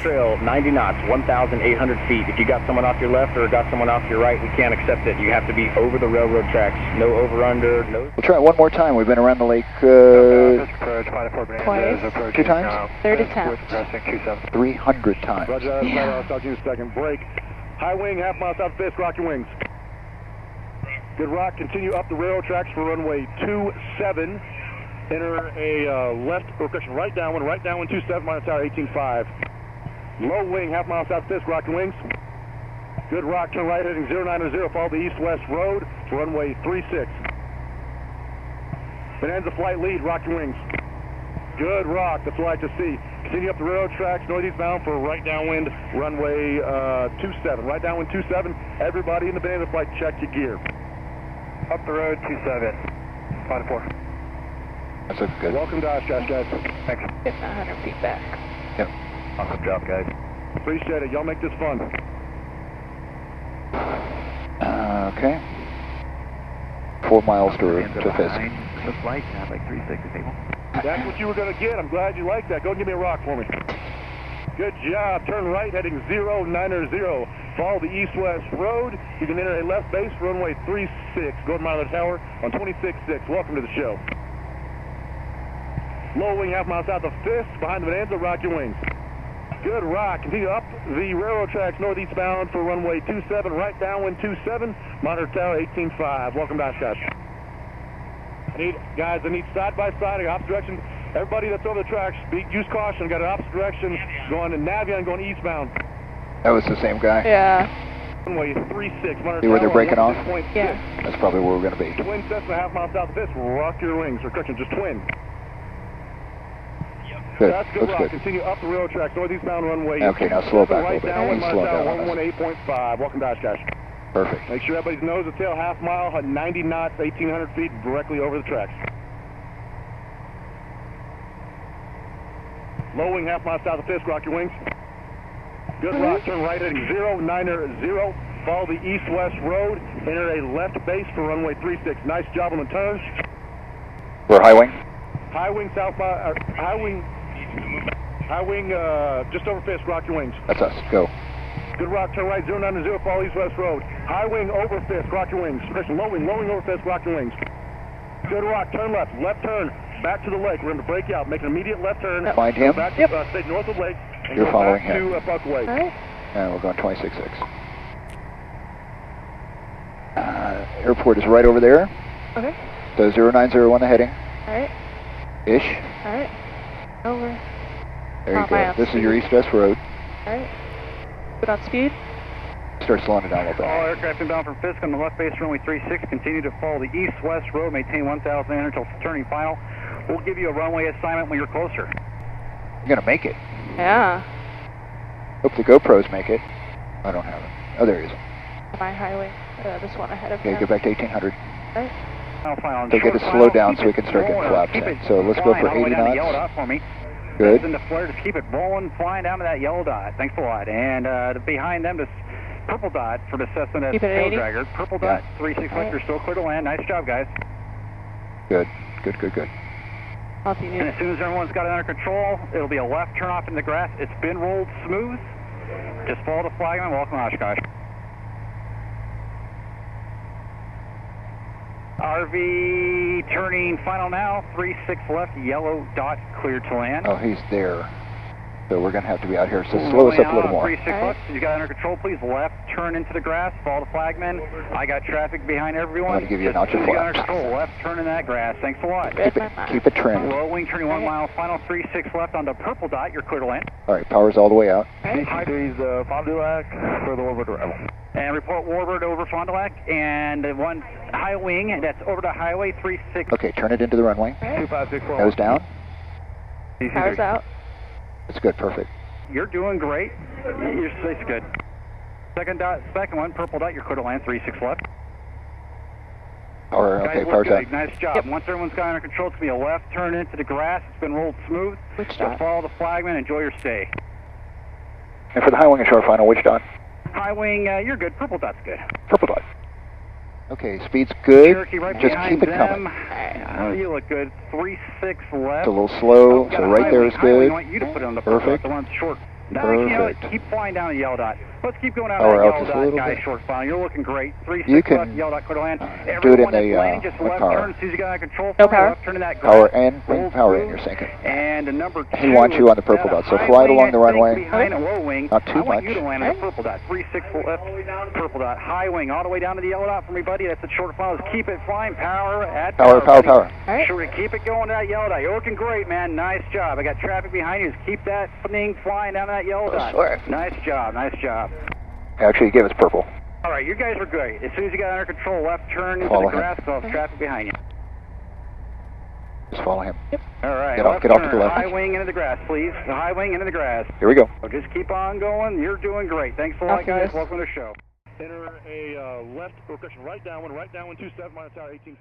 trail, 90 knots, 1,800 feet. If you got someone off your left or got someone off your right, we can't accept it. You have to be over the railroad tracks. No over-under, no... We'll try it one more time. We've been around the lake, Twice. 2 times? 30 times. 300 times. Roger that. Yeah. I'll talk to you in a second. Break. High wing, half mile south Fisk, rock your wings. Good rock, continue up the railroad tracks for runway 27. Enter a left, or correction, right downwind 27, minus tower 18.5. Low wing, half mile south Fisk, rock your wings. Good rock, turn right heading 090, follow the east-west road to runway 36. Bonanza flight lead, rock your wings. Good rock, that's what I like to see. Continue up the railroad tracks, northeastbound for right downwind, runway 27. Right downwind 27, everybody in the Bonanza flight, check your gear. Up the road 27, 5 to 4. That's a good. Welcome to Oshkosh, guys. Thanks. Get 100 feet back. Yep. Awesome job, guys. Appreciate it. Y'all make this fun. Okay. 4 miles to Fisk. The flight, like 360 people. That's what you were going to get. I'm glad you like that. Go and give me a rock for me. Good job. Turn right heading 090. Follow the east-west road. You can enter a left base for runway 36. Go to Mile Tower on 26.6. Welcome to the show. Low wing, half mile south of Fisk. Behind the Bonanza, rock your wings. Good rock. Continue up the railroad tracks northeastbound for runway 27. Right downwind 27. Monitor Tower 18.5. Welcome to Oshkosh. I need side-by-side, opposite direction. Everybody that's over the tracks, use caution. Got an opposite direction going to Navion, going eastbound. That was the same guy. Yeah. Runway 36. See where they're breaking off? Yeah. That's probably where we're going to be. Twin Cessna, half mile south of Fisk. Rock your wings. Or correction, just twin. Good. That's good rock. Continue up the railroad tracks, northeastbound runway. Okay, now slow back a right little bit. down, Slow down on us. 118.5. Welcome to Oshkosh. Perfect. Make sure everybody's nose to tail, half mile, 90 knots, 1,800 feet, directly over the tracks. Low wing, half mile south of Fisk, rock your wings. Good rock, turn right heading 090. Follow the east-west road, enter a left base for runway 36. Nice job on the turn. We're high wing? High wing, just over Fisk, rock your wings. That's us. Go. Good rock, turn right 090, follow east-west road. High wing over Fisk, rock your wings. Low wing over Fisk, rock your wings. Good rock, turn left turn, back to the lake. We're going to break out, make an immediate left turn. Find him? Back to, stay north of the lake. And You're go following back him. to Buckway. All right. And we're going 26.6. Airport is right over there. Okay. So 090 on the heading. All right. Ish. All right. Over. There you Not go. bad. This is your east-west road. All right. Good on speed. Start slowing it down a little bit. All aircraft inbound from Fisk on the left base, runway 36. Continue to follow the east-west road. Maintain 1,800 until turning final. We'll give you a runway assignment when you're closer. You're going to make it. Yeah. Hope the GoPros make it. I don't have it. Oh, there he is. My highway. This one ahead of Okay, him. go back to 1,800. Right. Final. So get it slowed down so we can start getting flaps in. So let's go for 80 knots. Yellow dot for me. Good. And the flare, just keep it rolling, flying down to that yellow dot. Thanks a lot. And behind them, this purple dot for the Cessna Keep it at tail 80. dragger. Purple dot, Yeah. 36 Right. vector, still clear to land. Nice job, guys. Good. Good. Off you And need. as soon as everyone's got it under control, it'll be a left turn off in the grass. It's been rolled smooth. Just follow the flagman. Welcome to Oshkosh. RV turning final now. 36 left, yellow dot cleared to land. Oh, he's there. So we're going to have to be out here. So slow us up a little more. 36 left. You got it under control, please. Left turn into the grass. Follow the flagman. I got traffic behind everyone. I'm going to give you an Just option as you got flaps. under control. Left turn in that grass. Thanks a lot. Keep it trimmed. Low wing turning 1 mile. Final 36 left on the purple dot. You're clear to land. All right, power's all the way out. DC degrees, Fond du Lac for the orbit arrival. And report Warbird over Fond du Lac. And one high wing. That's over to highway 36. Okay, turn it into the runway. 2564. Nose down. Power's out. That's good. Perfect. You're doing great. It's good. Second one, purple dot. You're clear to land. 36 left. Power. Guys, Okay, look power's good. out. Nice job. Yep. Once everyone's got under control, it's going to be a left turn into the grass. It's been rolled smooth. Which Just dot? follow the flagman. Enjoy your stay. And for the high wing and short final, which dot? High wing, you're good. Purple dot's good. Purple dot. Okay, speed's good. Cherokee right Just behind keep it them. coming. You look good. 36 left. It's a little slow, got so a right high there wing. is High wing, good. I want you to put it on the purple dot, Perfect. the one short. No, actually, you know what? Perfect. Keep flying down the yellow dot. Let's keep going down Power that out yellow just a dot, little guys. bit. Short final. You're looking great. 36 You can, left, yellow dot, clear to land. do it in Everyone that's the, landing, just with left power. turn as soon as you get out of control. No fly power. left turn to that grass. Power and bring Roll power in through. your sinking. And number 2. He wants you on the purple dot, so high fly it wing, along the I think, runway. Behind a low wing. Not too I want much. you to land on the purple dot. 36 left, purple dot. High wing all the way down to the yellow dot for me, buddy. That's the short final. Just keep it flying. Power at Power, power, buddy. power. All right. Sure to keep it going to that yellow dot. You're looking great, man. Nice job. I got traffic behind you. Just keep that thing flying down that yellow dot. Swear. Nice job. Nice job. Actually, give us purple. All right, you guys are great. As soon as you got under control, left turn into Follow the him. grass, so there's traffic behind you. Just follow him. All right, Get off to the left. high wing into the grass, please. The high wing into the grass. Here we go. So just keep on going. You're doing great. Thanks a lot, After guys. this. Welcome to the show. Enter a left, or correction, right downwind 27, minus tower 18.5.